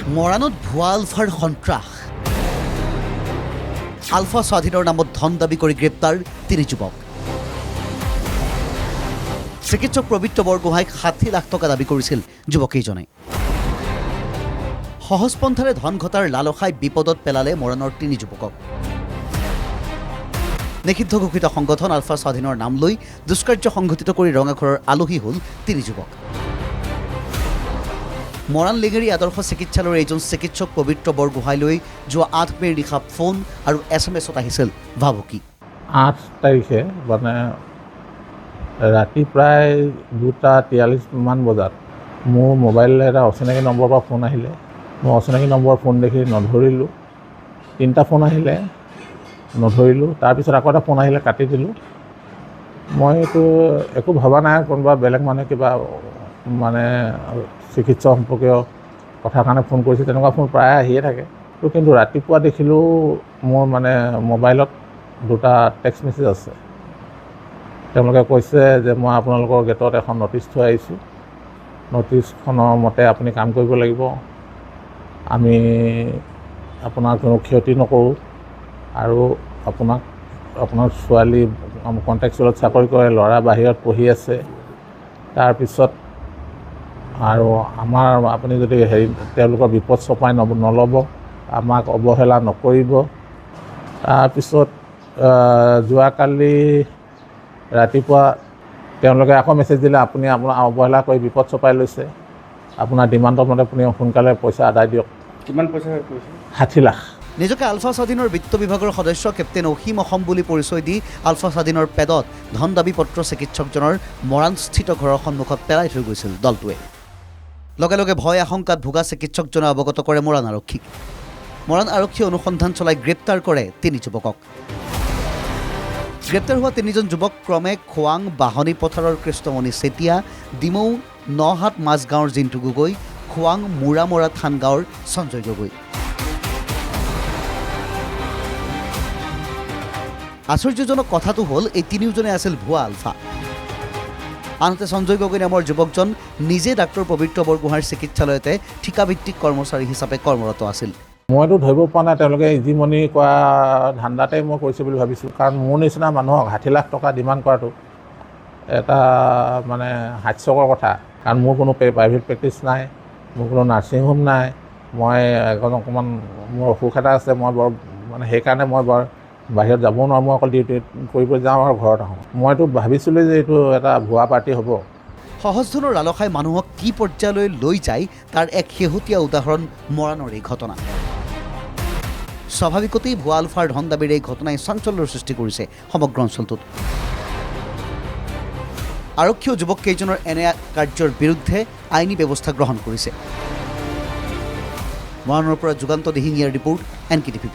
মৰাণত ভুৱা আলফাৰ সন্ত্ৰাস আলফা স্বাধীনৰ নামত ধন দাবী কৰি গ্ৰেপ্তাৰ 3 যুৱক চিকিৎসক প্ৰবীত্ৰ বৰগোহাঁইক 60 লাখ টকা দাবী কৰিছিল যুৱকেইজনে সহজপন্থাৰে ধন ঘটাৰ লালসাই বিপদত পেলালে মৰাণৰ 3 যুৱকক নিষিদ্ধ ঘোষিত সংগঠন আলফা স্বাধীনৰ নাম লৈ দুষ্কাৰ্য সংঘটিত কৰি ৰঙাঘৰৰ আলহী হ'ল 3 যুৱক মৰাণ লেগেৰী আদৰ্শ চিকিৎসালয়ৰ এজন চিকিৎসক পবিত্ৰ বৰগোহাঁইলৈ যোৱা 8 মেৰ নিশা ফোন আৰু SMS-ত আহিছিল ভাবুকি 8 তাৰিখে মানে ৰাতি প্ৰায় 2:43 মান বজাত মোৰ মোবাইললৈ এটা অচিনাকি নম্বৰৰ পৰা ফোন আহিলে মই অচিনাকি নম্বৰৰ ফোন দেখি নধৰিলোঁ 3টা ফোন আহিলে নধৰিলোঁ তাৰপিছত আকৌ এটা ফোন আহিলে কাটি দিলোঁ মই এইটো একো ভবা নাই কোনোবা বেলেগ মানুহে কিবা মানে চিকিৎসা সম্পৰ্কীয় কথাৰ কাৰণে ফোন কৰিছে তেনেকুৱা ফোন প্ৰায় আহিয়ে থাকে কিন্তু ৰাতিপুৱা দেখিলোঁ মোৰ মানে মোবাইলত 2টা টেক্সট মেছেজ আছে তেওঁলোকে কৈছে যে মই আপোনালোকৰ গেটত এখন ন'টিছ থৈ আহিছোঁ ন'টিছখনৰ মতে আপুনি কাম কৰিব লাগিব আমি আপোনাৰ কোনো ক্ষতি নকৰোঁ আৰু আপোনাৰ ছোৱালী কণ্ট্ৰেকচুৱেলত চাকৰি কৰে ল'ৰা বাহিৰত পঢ়ি আছে তাৰপিছত আৰু আমাৰ আপুনি যদি তেওঁলোকৰ বিপদ চপাই নল'ব আমাক অৱহেলা নকৰিব তাৰপিছত যোৱাকালি ৰাতিপুৱা তেওঁলোকে আকৌ মেছেজ দিলে আপুনি আপোনাৰ অৱহেলা কৰি বিপদ চপাই লৈছে আপোনাৰ ডিমাণ্ডৰ মতে আপুনি সোনকালে পইচা আদায় দিয়ক কিমান পইচা কৈছে 60 লাখ নিজকে আলফা স্বাধীনৰ বিত্ত বিভাগৰ সদস্য কেপ্টেইন অসীম অসম বুলি পৰিচয় দি আলফা স্বাধীনৰ পেদত ধন দাবী পত্ৰ চিকিৎসকজনৰ মৰাণস্থিত ঘৰৰ সন্মুখত পেলাই থৈ গৈছিল দলটোৱে লগে লগে ভয় আশংকাত ভোগা চিকিৎসকজনে অৱগত কৰে মৰাণ আৰক্ষীক মৰাণ আৰক্ষীয়ে অনুসন্ধান চলাই গ্ৰেপ্তাৰ কৰে 3 যুৱকক গ্ৰেপ্তাৰ হোৱা 3জন যুৱক ক্ৰমে খোৱাং বাহনী পথাৰৰ কৃষ্ণমণি চেতিয়া ডিমৌ নহাট মাজগাঁৱৰ জিন্তু গগৈ খোৱাং মুৰামৰা থান গাঁৱৰ সঞ্জয় গগৈ আশ্চৰ্যজনক কথাটো হ'ল এই 3জনে আছিল ভুৱা আলফা আনহাতে সঞ্জয় গগৈ নামৰ যুৱকজন নিজে ডাক্তৰ পবিত্ৰ বৰগোহাঁইৰ চিকিৎসালয়তে ঠিকাভিত্তিক কৰ্মচাৰী হিচাপে কৰ্মৰত আছিল মইতো ধৰিব পৰা নাই তেওঁলোকে ইজিমনি কৰা ধান্দাতে মই কৰিছোঁ বুলি ভাবিছোঁ কাৰণ মোৰ নিচিনা মানুহক 60 লাখ টকা ডিমাণ্ড কৰাটো এটা মানে হাস্যকৰ কথা কাৰণ মোৰ কোনো প্ৰাইভেট প্ৰেক্টিছ নাই মোৰ কোনো নাৰ্ছিং হোম নাই মই অকণমান মোৰ অসুখ এটা আছে মই বৰ মানে সেইকাৰণে মই বৰ বাহিৰত যাবও নোৱাৰোঁ মই অকল ডিউটি কৰিব যাওঁ আৰু ঘৰত আহোঁ মইতো ভাবিছিলোঁ যে এইটো এটা ভুৱা পাৰ্টি হ'ব সহজ ধনৰ লালসাই মানুহক কি পৰ্যায়লৈ লৈ যায় তাৰ এক শেহতীয়া উদাহৰণ মৰাণৰ এই ঘটনা স্বাভাৱিকতেই ভুৱা আলফাৰ ধন দাবীৰ এই ঘটনাই চাঞ্চল্যৰ সৃষ্টি কৰিছে সমগ্ৰ অঞ্চলটোত আৰক্ষীয়ে যুৱককেইজনৰ এনে কাৰ্যৰ বিৰুদ্ধে আইনী ব্যৱস্থা গ্ৰহণ কৰিছে মৰাণৰ পৰা যুগান্ত দিহিঙীয়াৰ ৰিপৰ্ট NKTV+।